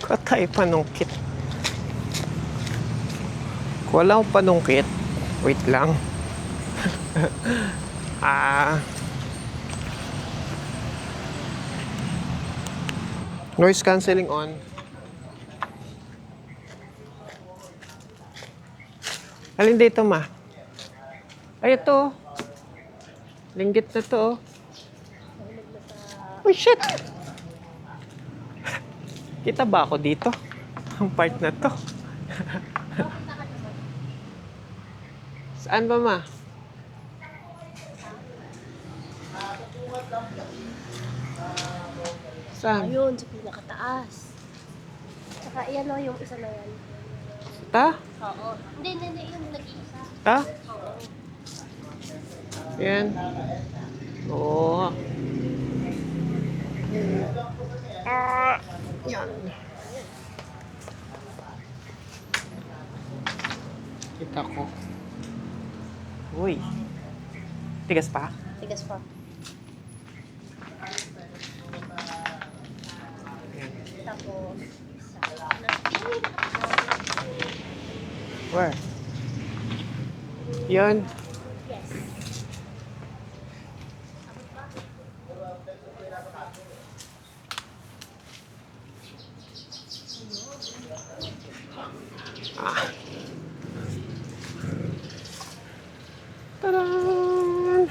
Katay panungkit. Wala akong panungkit. Wait lang. Noise cancelling on. Alin dito, ma? Ay, ito. Linggit na to. Oh, shit! Kita ba ako dito? Ang part na to. Saan ba, ma? Saan? Ayun, sa pinakataas. Tsaka yan o, yung isa na yan. Ta? Oo. Hindi, yung nag-iisa. Ta? Oo. Yan. Oo. Yan. Kita ko. Uy. Tigas pa? Tigas pa. Yan. Tapos, isa. Where? Yan. Yes. Ah. Tadaan!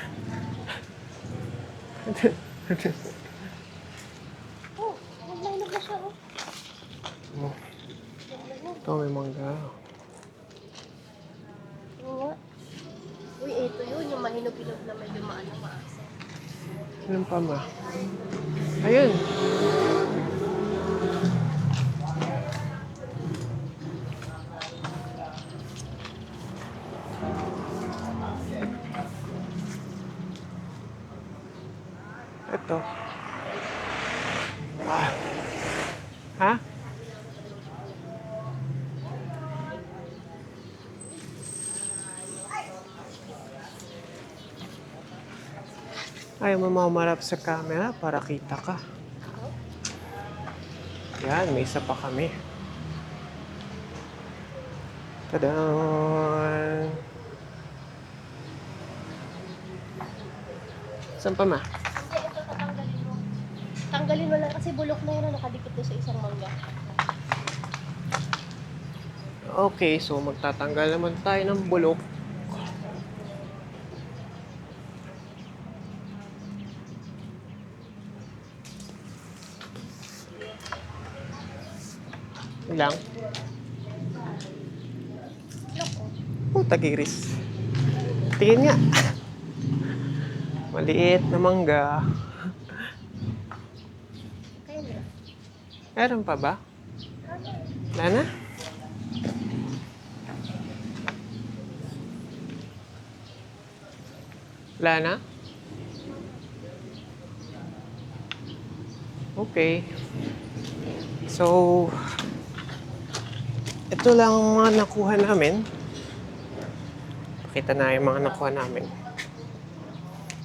Oh, nag-line up na siya oh. Oh. Ito may mangga. Oo. Uy, ito yun, yung mahinog-hinog na medyo maasa. Ano pa, ma? Ayun. Ito. Ah. Ha? Ayaw mo mamarap sa camera para kita ka. Yan, may isa pa kami. Tadaan! Saan pa, ma? Hindi, ito tatanggalin mo. Tanggalin mo lang kasi bulok na yun na nakadikit doon sa isang mangga. Okay, so magtatanggal naman tayo ng bulok. Yun lang. Loko. Oh, tagiris. Tingin nga. Maliit na mangga. Kaya nila. Meron pa ba? Wala na? Wala na? Okay. So, ito lang ang mga nakuha namin. Pakita na yung mga nakuha namin.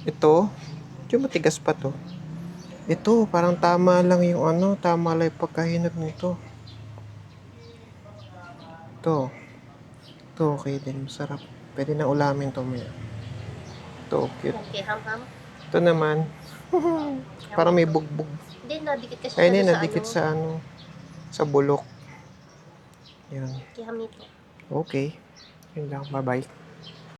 Ito, yung matigas pa to. Ito, parang tama lang yung tama lang yung pagkahinag nito. Ito. Ito, okay din. Masarap. Pwede na ulamin to maya. Ito, cute. Okay, ham-ham. Ito naman, parang may bugbog. Hindi, nadikit kasi Ayun siya yun, doon nadikit sa sa bulok. Yan. Kaya ham nito. Okay. Yun lang. Bye-bye.